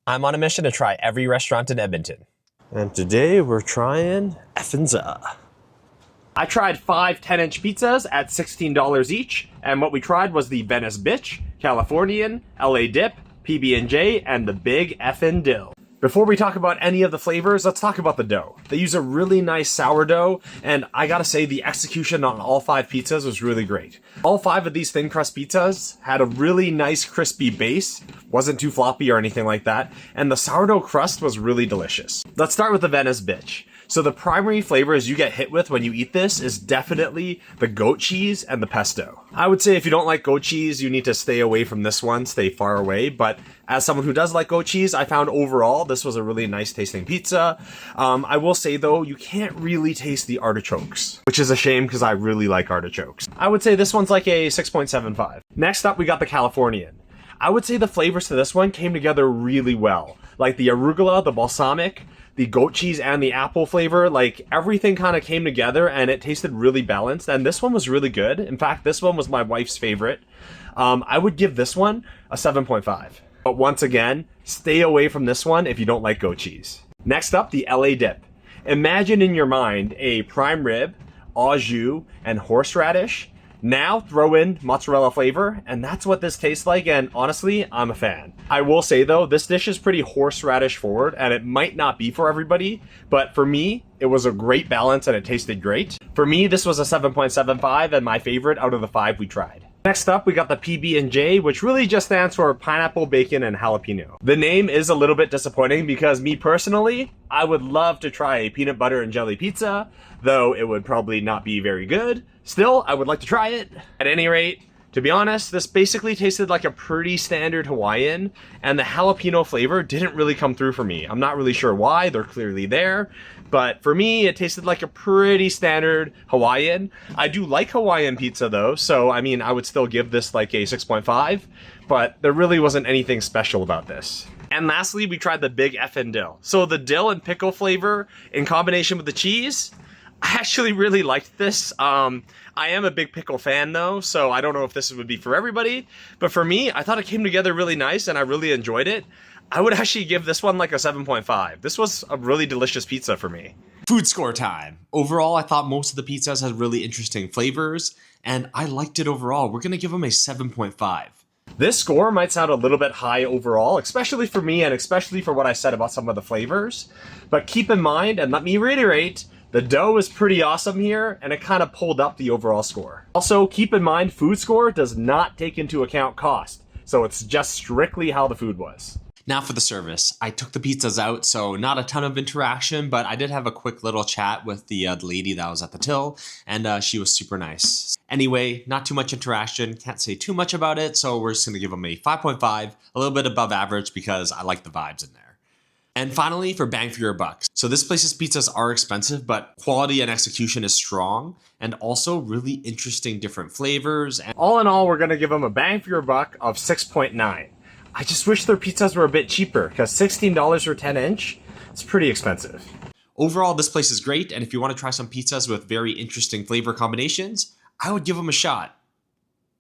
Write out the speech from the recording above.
I'm on a mission to try every restaurant in Edmonton. And today we're trying fn'za. I tried 5 10-inch pizzas at $16 each, and what we tried was the Venice Bitch, Californian, LA Dip, PB&J, and the Big Effin' Dill. Before we talk about any of the flavors, let's talk about the dough. They use a really nice sourdough, and I gotta say the execution on all 5 pizzas was really great. All 5 of these thin crust pizzas had a really nice crispy base, wasn't too floppy or anything like that, and the sourdough crust was really delicious. Let's start with the Venice Bitch. So the primary flavors you get hit with when you eat this is definitely the goat cheese and the pesto. I would say if you don't like goat cheese, you need to stay away from this one, stay far away. But as someone who does like goat cheese, I found overall this was a really nice tasting pizza. I will say though, you can't really taste the artichokes, which is a shame because I really like artichokes. I would say this one's like a 6.75. Next up, we got the Californian. I would say the flavors to this one came together really well. Like the arugula, the balsamic, the goat cheese, and the apple flavor, like everything kind of came together and it tasted really balanced, and this one was really good. In fact, this one was my wife's favorite. I would give this one a 7.5. But once again, stay away from this one if you don't like goat cheese. Next up, the LA Dip. Imagine in your mind a prime rib, au jus, and horseradish. Now throw in mozzarella flavor, and that's what this tastes like, and honestly, I'm a fan. I will say though, this dish is pretty horseradish forward, and it might not be for everybody, but for me, it was a great balance and it tasted great. For me, this was a 7.75 and my favorite out of the 5 we tried. Next up, we got the PB&J, which really just stands for pineapple, bacon, and jalapeno. The name is a little bit disappointing because me personally, I would love to try a peanut butter and jelly pizza, though it would probably not be very good. Still, I would like to try it. At any rate, to be honest, this basically tasted like a pretty standard Hawaiian, and the jalapeno flavor didn't really come through for me. I'm not really sure why, they're clearly there, but for me, it tasted like a pretty standard Hawaiian. I do like Hawaiian pizza though, so I mean, I would still give this like a 6.5, but there really wasn't anything special about this. And lastly, we tried the Big Effin' Dill. So the dill and pickle flavor in combination with the cheese, I actually really liked this. I am a big pickle fan though, so I don't know if this would be for everybody, but for me, I thought it came together really nice and I really enjoyed it. I would actually give this one like a 7.5. This was a really delicious pizza for me. Food score time. Overall, I thought most of the pizzas had really interesting flavors, and I liked it overall. We're gonna give them a 7.5. This score might sound a little bit high overall, especially for me and especially for what I said about some of the flavors, but keep in mind, and let me reiterate, the dough is pretty awesome here, and it kind of pulled up the overall score. Also, keep in mind, food score does not take into account cost, so it's just strictly how the food was. Now for the service. I took the pizzas out, so not a ton of interaction, but I did have a quick little chat with the lady that was at the till, and she was super nice. Anyway, not too much interaction, can't say too much about it, so we're just gonna give them a 5.5, a little bit above average because I like the vibes in there. And finally, for bang for your buck. So this place's pizzas are expensive, but quality and execution is strong, and also really interesting different flavors. And all in all, we're gonna give them a bang for your buck of 6.9. I just wish their pizzas were a bit cheaper, because $16 for 10-inch, it's pretty expensive. Overall, this place is great, and if you want to try some pizzas with very interesting flavor combinations, I would give them a shot.